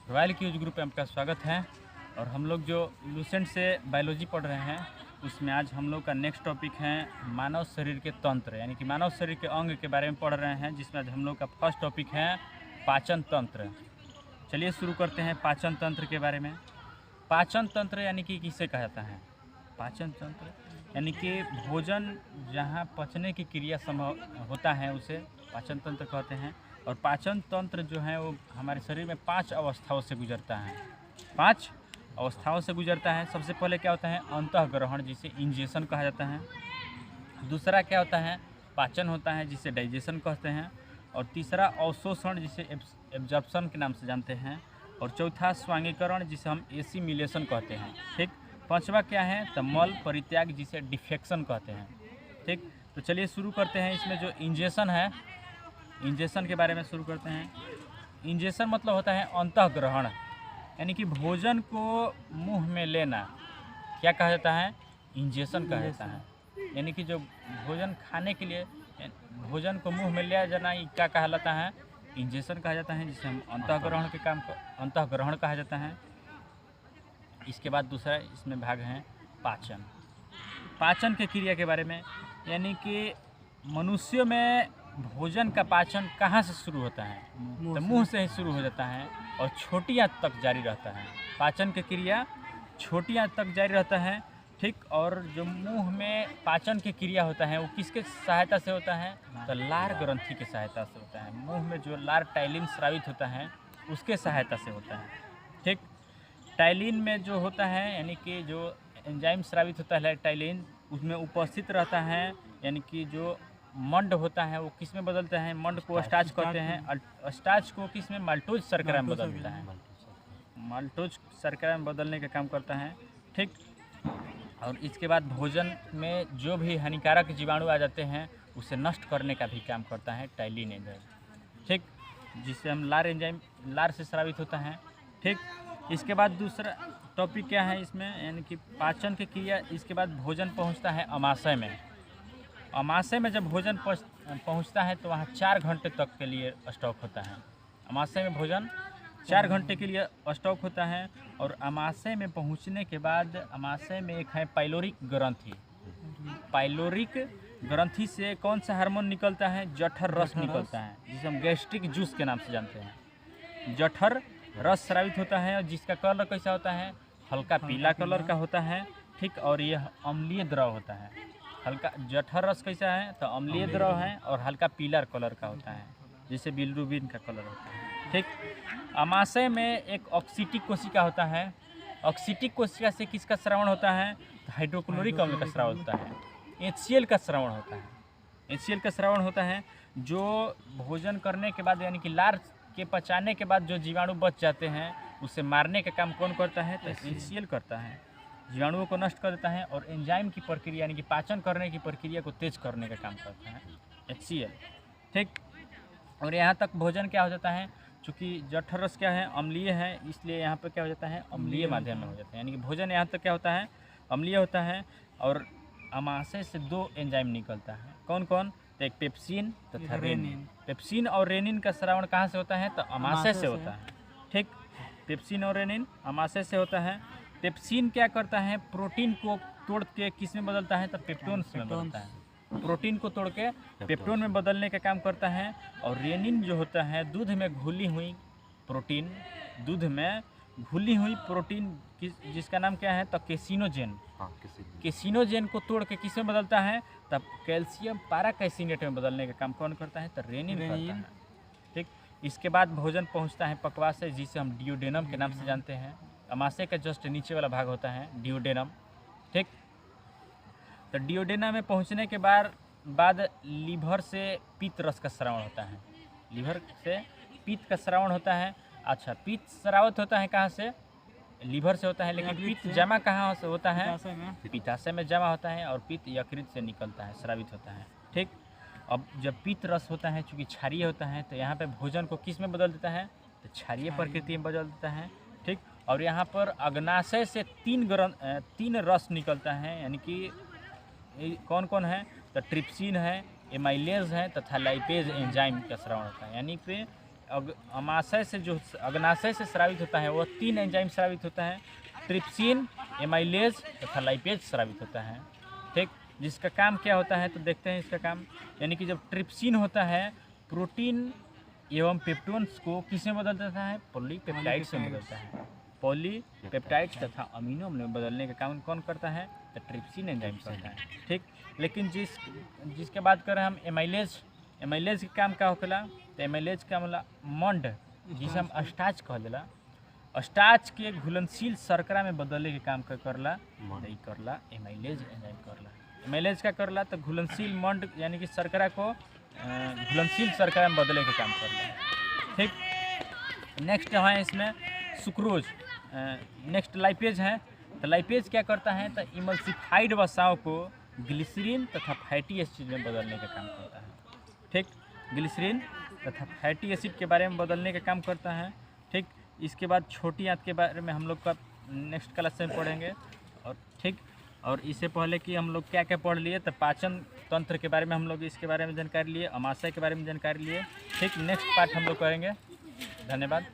Royal cues group में आपका स्वागत है। और हम लोग जो लूसेंट से बायोलॉजी पढ़ रहे हैं उसमें आज हम लोग का नेक्स्ट टॉपिक है मानव शरीर के तंत्र, यानी कि मानव शरीर के अंग के बारे में पढ़ रहे हैं, जिसमें आज हम लोग का फर्स्ट टॉपिक है पाचन तंत्र। चलिए शुरू करते हैं पाचन तंत्र के बारे में। पाचन तंत्र यानी कि किसे कहा जाता है? पाचन तंत्र यानी कि भोजन जहाँ पचने की क्रिया संभव होता है उसे पाचन तंत्र कहते हैं। और पाचन तंत्र जो है वो हमारे शरीर में 5 अवस्थाओं से गुजरता है। 5 अवस्थाओं से गुजरता है। सबसे पहले क्या होता है? अंतःग्रहण, जिसे इंजेशन कहा जाता है। दूसरा क्या होता है? पाचन होता है, जिसे डाइजेशन कहते हैं। और तीसरा अवशोषण, जिसे एब्जॉर्प्शन के नाम से जानते हैं। और चौथा स्वांगीकरण, जिसे हम एसिमिलेशन कहते हैं। ठीक। पांचवा क्या है? तो मल परित्याग, जिसे डिफेक्शन कहते हैं। ठीक। तो चलिए शुरू करते हैं। इसमें जो इंजेशन है, इंजेशन के बारे में शुरू करते हैं। इंजेशन मतलब होता है अंतःग्रहण, यानी कि भोजन को मुंह में लेना क्या कहा जाता है? इंजेशन कहा जाता है। यानी कि जो भोजन खाने के लिए भोजन को मुंह में लिया जाना, ये क्या कहलाता है? इंजेशन कहा जाता है, जिसे हम अंतःग्रहण के काम को अंतःग्रहण कहा जाता है। इसके बाद दूसरा इसमें भाग है पाचन। पाचन के क्रिया के बारे में, यानी कि मनुष्य में भोजन का पाचन कहाँ से शुरू होता है? तो मुंह से ही शुरू हो जाता है और छोटी आंत तक जारी रहता है। पाचन की क्रिया छोटी आंत तक जारी रहता है। ठीक। और जो मुंह में पाचन की क्रिया होता है वो किसके सहायता से होता है? तो लार ग्रंथि की सहायता से होता है। मुंह में जो लार टाइलिन स्रावित होता है उसके सहायता से होता है। ठीक। टाइलिन में जो होता है, यानी कि जो एंजाइम स्रावित होता है टाइलिन, उसमें उपस्थित रहता है। यानी कि जो मंड होता है वो किस में बदलता है? मंड को स्टार्च कहते हैं। स्टार्च को किस में? माल्टोज शर्करा में बदलता है। माल्टोज शर्करा में बदलने का काम करता है। ठीक। और इसके बाद भोजन में जो भी हानिकारक जीवाणु आ जाते हैं उसे नष्ट करने का भी काम करता है टाइलिन एंजाइम। ठीक। जिससे हम लार एंजाइम लार से स्रावित होता है। ठीक। इसके बाद दूसरा टॉपिक क्या है इसमें, यानी कि पाचन की क्रिया। इसके बाद भोजन पहुंचता है अमाशय में। अमाशय में जब भोजन पहुंचता है तो वहाँ 4 घंटे तक के लिए स्टॉक होता है। अमाशय में भोजन 4 घंटे के लिए स्टॉक होता है। और अमाशय में पहुंचने के बाद अमाशय में एक है पाइलोरिक ग्रंथि। पाइलोरिक ग्रंथि से कौन सा हार्मोन निकलता है? जठर रस निकलता है, जिसे हम गैस्ट्रिक जूस के नाम से जानते हैं। जठर रस स्रावित होता है, जिसका कलर कैसा होता है? हल्का पीला कलर का होता है। ठीक। और यह अम्लीय द्रव होता है। हल्का जठर रस कैसा है? तो अम्लीय द्रव है और हल्का पीला कलर का होता है, जैसे बिलिरुबिन का कलर होता है। ठीक। अमाशय में एक ऑक्सीटिक कोशिका होता है। ऑक्सीटिक कोशिका से किसका स्रावण होता है? तो हाइड्रोक्लोरिक अम्ल का स्रावण होता है। HCl का स्रावण होता है। HCl का स्रावण होता है। जो भोजन करने के बाद, यानी कि लार के पचाने के बाद जो जीवाणु बच जाते हैं उसे मारने का काम कौन करता है? तो HCl करता है। जीवाणुओं को नष्ट कर देता है और एंजाइम की प्रक्रिया, यानी कि पाचन करने की प्रक्रिया को तेज करने का काम करता है HCl। ठीक। और यहाँ तक भोजन क्या हो जाता है? चूँकि जठर रस क्या है? अम्लीय है, इसलिए यहाँ पर क्या हो जाता है? अम्लीय माध्यम में हो जाता है। यानी कि भोजन यहाँ तक क्या होता है? अम्लीय होता है। और अमाशय से 2 एंजाइम निकलता है। कौन कौन? तो एक पेप्सिन तथा रेनिन। पेप्सिन और रेनिन का स्रावण कहाँ से होता है? तो अमाशय से होता है। ठीक। पेप्सिन और रेनिन अमाशय से होता है। पेप्सिन क्या करता है? प्रोटीन को तोड़ के किस में बदलता है? तो पेप्टोन में बदलता है। प्रोटीन को तोड़ के पेप्टोन में बदलने का काम करता है। और रेनिन जो होता है दूध में घुली हुई प्रोटीन, दूध में घुली हुई प्रोटीन जिसका नाम क्या है? तो केसिनोजेन। केसिनोजेन को तोड़ के किस में बदलता है? तब कैल्शियम पैराकैसिनेट में बदलने का काम कौन करता है? तो रेनिन करता है। ठीक। इसके बाद भोजन पहुंचता है पक्वाशय, जिसे हम डियोडेनम के नाम से जानते हैं। अमाशय का जस्ट नीचे वाला भाग होता है डियोडेनम। ठीक। तो डियोडेनम में पहुंचने के बाद लीवर से पित्त रस का स्रावण होता है। लीवर से पित्त का स्रावण होता है। अच्छा, पित्त स्रावित होता है कहाँ से? लीवर से होता है, लेकिन पित्त जमा कहाँ से होता है? पित्ताशय में जमा होता है और पित्त यकृत से निकलता है, स्रावित होता है। ठीक। अब जब पित्त रस होता है, चूँकि क्षारीय होता है, तो यहाँ पे भोजन को किस में बदल देता है? तो क्षारीय प्रकृति में बदल देता है। ठीक। और यहाँ पर अग्नाशय से 3 रस निकलता है, यानी कि कौन कौन है? तो ट्रिप्सिन है, एमाइलेज है तथा लाइपेज एंजाइम का स्रावण होता है। यानी कि अमाशय से जो अग्नाशय से स्रावित होता है वो 3 एंजाइम स्रावित होता है, ट्रिप्सिन, एमाइलेज तथा लाइपेज स्रावित होता है। ठीक, जिसका काम क्या होता है तो देखते हैं इसका काम। यानी कि जब ट्रिप्सिन होता है प्रोटीन एवं पेप्टोन्स को किसमें बदल देता है? पॉलीपेप्टाइड्स में बदलता है। पॉलीपेप्टाइड्स तथा अमीनो अम्ल में बदलने का काम कौन करता है? तो ट्रिप्सिन एंजाइम करता है। ठीक, लेकिन जिसके बात कर रहे हैं हम एमाइलेज का काम क्या होखेला? तो एमाइलेज का मतलब मंड, जिसे हम स्टार्च कह देला, स्टार्च के घुलनशील शर्करा में बदलने के काम करला करला एमाइलेज एंजाइम करला। एमाइलेज का करला तो घुलनशील मंड यानी कि शर्करा को घुलनशील शर्करा में बदलने के काम करला। ठीक, नेक्स्ट है इसमें सुक्रोज, नेक्स्ट लाइपेज है। तो लाइपेज क्या करता है? तो इमल्सिफाइड वसाओं को ग्लिसरीन तथा फैटी एसिड में बदलने का काम करता है। ठीक, ग्लिसरीन तथा फैटी एसिड के बारे में बदलने का काम करता है। ठीक, इसके बाद छोटी आंत के बारे में हम लोग का नेक्स्ट क्लास में पढ़ेंगे। और ठीक, और इससे पहले कि हम लोग क्या क्या पढ़ लिए, तो पाचन तंत्र के बारे में हम लोग इसके बारे में जानकारी लिए, अमाशय के बारे में जानकारी लिए। ठीक, नेक्स्ट पार्ट हम लोग करेंगे। धन्यवाद।